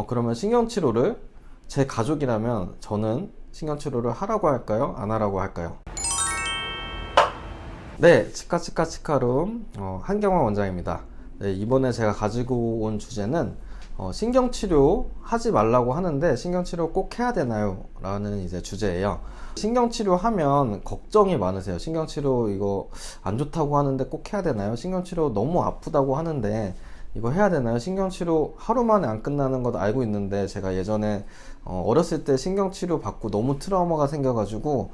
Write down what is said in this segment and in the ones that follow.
그러면 신경치료를 제 가족이라면 저는 신경치료를 하라고 할까요? 안 하라고 할까요? 네, 치카룸 한경화 원장입니다. 네, 이번에 제가 가지고 온 주제는 신경치료 하지 말라고 하는데 신경치료 꼭 해야 되나요? 라는 이제 주제예요. 신경치료 하면 걱정이 많으세요. 신경치료 이거 안 좋다고 하는데 꼭 해야 되나요? 신경치료 너무 아프다고 하는데 이거 해야 되나요? 신경치료 하루 만에 안 끝나는 것도 알고 있는데 제가 예전에 어렸을 때 신경치료 받고 너무 트라우마가 생겨가지고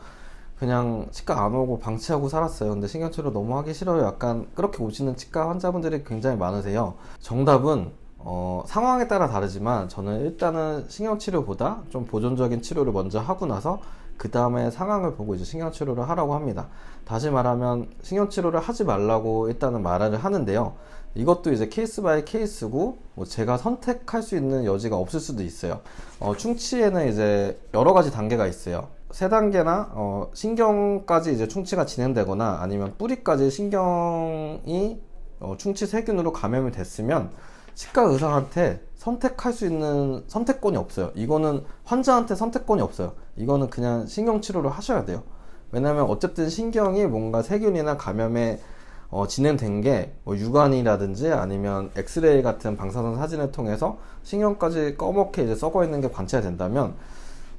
그냥 치과 안 오고 방치하고 살았어요. 근데 신경치료 너무 하기 싫어요. 약간 그렇게 오시는 치과 환자분들이 굉장히 많으세요. 정답은 상황에 따라 다르지만 저는 일단은 신경치료보다 좀 보존적인 치료를 먼저 하고 나서 그 다음에 상황을 보고 이제 신경치료를 하라고 합니다. 다시 말하면 신경치료를 하지 말라고 일단은 말을 하는데요. 이것도 이제 케이스 바이 케이스고 뭐 제가 선택할 수 있는 여지가 없을 수도 있어요. 충치에는 이제 여러 가지 단계가 있어요. 세 단계나 신경까지 이제 충치가 진행되거나 아니면 뿌리까지 신경이 충치 세균으로 감염이 됐으면 치과 의사한테 선택할 수 있는 선택권이 없어요. 이거는 환자한테 선택권이 없어요. 이거는 그냥 신경치료를 하셔야 돼요. 왜냐면 어쨌든 신경이 뭔가 세균이나 감염에 진행된 게 육안이라든지 아니면 엑스레이 같은 방사선 사진을 통해서 신경까지 꺼멓게 이제 썩어 있는 게 관찰이 된다면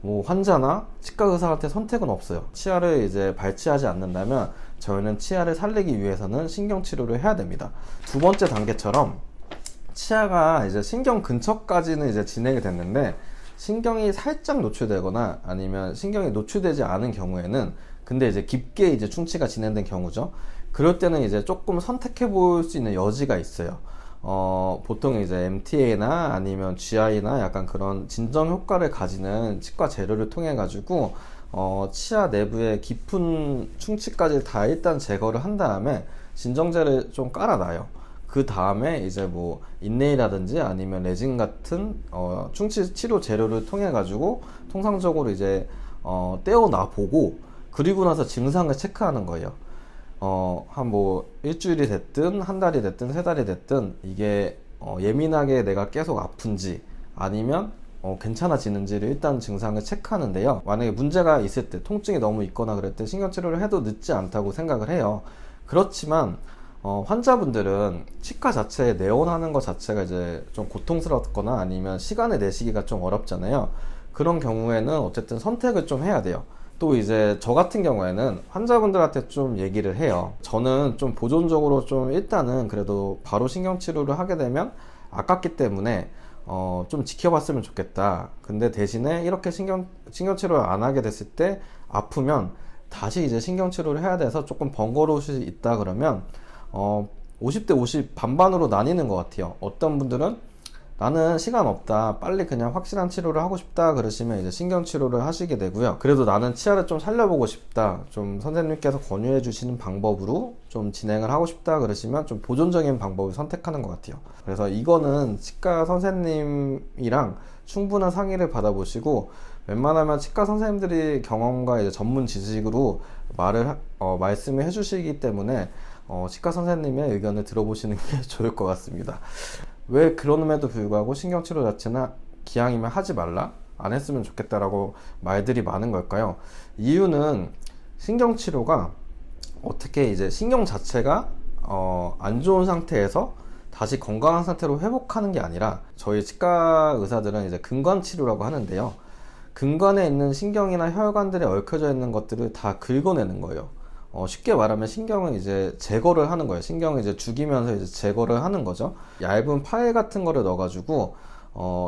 뭐 환자나 치과 의사한테 선택은 없어요. 치아를 이제 발치하지 않는다면 저희는 치아를 살리기 위해서는 신경치료를 해야 됩니다. 두 번째 단계처럼 치아가 이제 신경 근처까지는 이제 진행이 됐는데 신경이 살짝 노출되거나 아니면 신경이 노출되지 않은 경우에는 근데 이제 깊게 이제 충치가 진행된 경우죠. 그럴 때는 이제 조금 선택해 볼 수 있는 여지가 있어요. 보통 이제 MTA나 아니면 GI나 약간 그런 진정 효과를 가지는 치과 재료를 통해 가지고 치아 내부의 깊은 충치까지 다 일단 제거를 한 다음에 진정제를 좀 깔아놔요. 그 다음에 이제 뭐 인레이라든지 아니면 레진 같은 충치 치료 재료를 통해 가지고 통상적으로 이제 떼어놔 보고 그리고 나서 증상을 체크하는 거예요. 한 뭐 일주일이 됐든 한 달이 됐든 세 달이 됐든 이게 예민하게 내가 계속 아픈지 아니면 괜찮아지는지를 일단 증상을 체크하는데요. 만약에 문제가 있을 때 통증이 너무 있거나 그럴 때 신경치료를 해도 늦지 않다고 생각을 해요. 그렇지만 환자분들은 치과 자체에 내원하는 것 자체가 이제 좀 고통스럽거나 아니면 시간을 내시기가 좀 어렵잖아요. 그런 경우에는 어쨌든 선택을 좀 해야 돼요. 또 이제 저 같은 경우에는 환자분들한테 좀 얘기를 해요. 저는 좀 보존적으로 좀 일단은 그래도 바로 신경치료를 하게 되면 아깝기 때문에 좀 지켜봤으면 좋겠다. 근데 대신에 이렇게 신경치료를 안 하게 됐을 때 아프면 다시 이제 신경치료를 해야 돼서 조금 번거로울 수 있다 그러면 50대 50 반반으로 나뉘는 것 같아요. 어떤 분들은 나는 시간 없다, 빨리 그냥 확실한 치료를 하고 싶다 그러시면 이제 신경치료를 하시게 되고요. 그래도 나는 치아를 좀 살려보고 싶다, 좀 선생님께서 권유해 주시는 방법으로 좀 진행을 하고 싶다 그러시면 좀 보존적인 방법을 선택하는 것 같아요. 그래서 이거는 치과 선생님이랑 충분한 상의를 받아보시고 웬만하면 치과 선생님들이 경험과 이제 전문 지식으로 말씀을 해주시기 때문에 치과 선생님의 의견을 들어보시는 게 좋을 것 같습니다. 왜 그럼에도 불구하고 신경치료 자체나 기왕이면 하지 말라, 안 했으면 좋겠다라고 말들이 많은 걸까요? 이유는 신경치료가 어떻게 이제 신경 자체가 안 좋은 상태에서 다시 건강한 상태로 회복하는 게 아니라 저희 치과 의사들은 이제 근관치료라고 하는데요. 근관에 있는 신경이나 혈관들이 얽혀져 있는 것들을 다 긁어내는 거예요. 쉽게 말하면 신경을 이제 제거를 하는 거예요. 신경을 이제 죽이면서 이제 제거를 하는 거죠. 얇은 파일 같은 거를 넣어가지고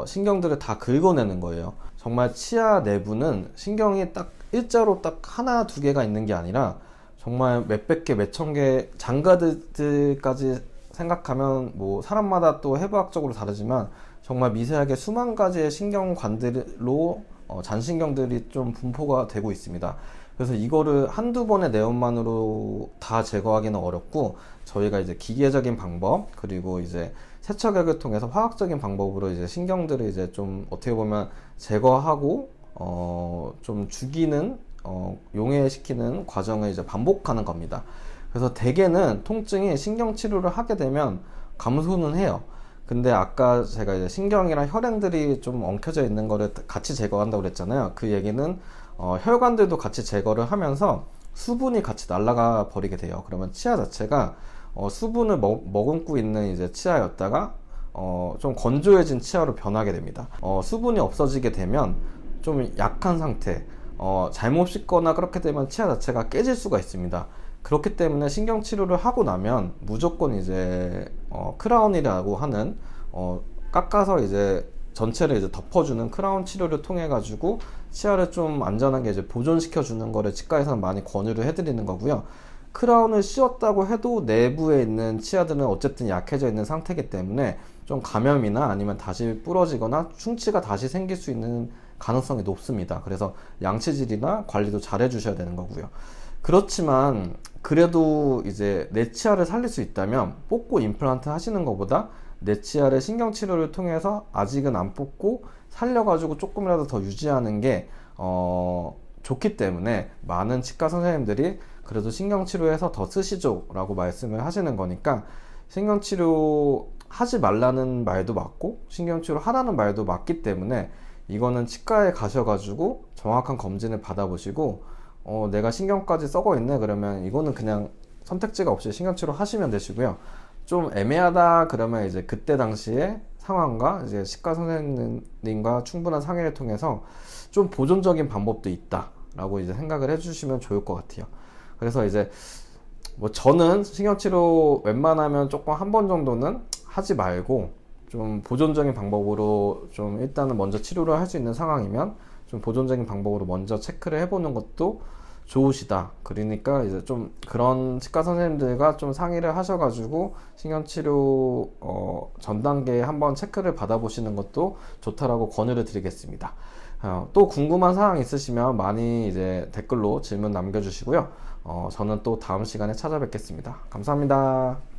신경들을 다 긁어내는 거예요. 정말 치아 내부는 신경이 딱 일자로 딱 하나 두 개가 있는 게 아니라 정말 몇백 개, 몇천 개 장가들까지 생각하면 뭐 사람마다 또 해부학적으로 다르지만 정말 미세하게 수만 가지의 신경관들로 잔신경들이 좀 분포가 되고 있습니다. 그래서 이거를 한두 번의 내원만으로 다 제거하기는 어렵고 저희가 이제 기계적인 방법 그리고 이제 세척액을 통해서 화학적인 방법으로 이제 신경들을 이제 좀 어떻게 보면 제거하고 좀 죽이는 용해시키는 과정을 이제 반복하는 겁니다. 그래서 대개는 통증이 신경치료를 하게 되면 감소는 해요. 근데 아까 제가 이제 신경이랑 혈행들이 좀 엉켜져 있는 거를 같이 제거한다고 그랬잖아요. 그 얘기는 혈관들도 같이 제거를 하면서 수분이 같이 날아가 버리게 돼요. 그러면 치아 자체가 수분을 머금고 있는 이제 치아였다가 좀 건조해진 치아로 변하게 됩니다. 수분이 없어지게 되면 좀 약한 상태, 잘못 씻거나 그렇게 되면 치아 자체가 깨질 수가 있습니다. 그렇기 때문에 신경치료를 하고 나면 무조건 이제 크라운이라고 하는 깎아서 이제 전체를 이제 덮어주는 크라운 치료를 통해 가지고 치아를 좀 안전하게 이제 보존시켜 주는 거를 치과에서는 많이 권유를 해드리는 거고요. 크라운을 씌웠다고 해도 내부에 있는 치아들은 어쨌든 약해져 있는 상태이기 때문에 좀 감염이나 아니면 다시 부러지거나 충치가 다시 생길 수 있는 가능성이 높습니다. 그래서 양치질이나 관리도 잘 해주셔야 되는 거고요. 그렇지만 그래도 이제 내 치아를 살릴 수 있다면 뽑고 임플란트 하시는 것보다 내 치아를 신경치료를 통해서 아직은 안 뽑고 살려가지고 조금이라도 더 유지하는 게 좋기 때문에 많은 치과 선생님들이 그래도 신경치료해서 더 쓰시죠 라고 말씀을 하시는 거니까, 신경치료 하지 말라는 말도 맞고 신경치료 하라는 말도 맞기 때문에 이거는 치과에 가셔가지고 정확한 검진을 받아보시고 내가 신경까지 썩어 있네 그러면 이거는 그냥 선택지가 없이 신경치료 하시면 되시고요. 좀 애매하다 그러면 이제 그때 당시에 상황과 이제 치과 선생님과 충분한 상의를 통해서 좀 보존적인 방법도 있다라고 이제 생각을 해주시면 좋을 것 같아요. 그래서 이제 뭐 저는 신경치료 웬만하면 조금 한 번 정도는 하지 말고 좀 보존적인 방법으로 좀 일단은 먼저 치료를 할 수 있는 상황이면 좀 보존적인 방법으로 먼저 체크를 해보는 것도 좋으시다. 그러니까 이제 좀 그런 치과 선생님들과 좀 상의를 하셔가지고 신경치료 전 단계에 한번 체크를 받아보시는 것도 좋다라고 권유를 드리겠습니다. 또 궁금한 사항 있으시면 많이 이제 댓글로 질문 남겨주시고요. 저는 또 다음 시간에 찾아뵙겠습니다. 감사합니다.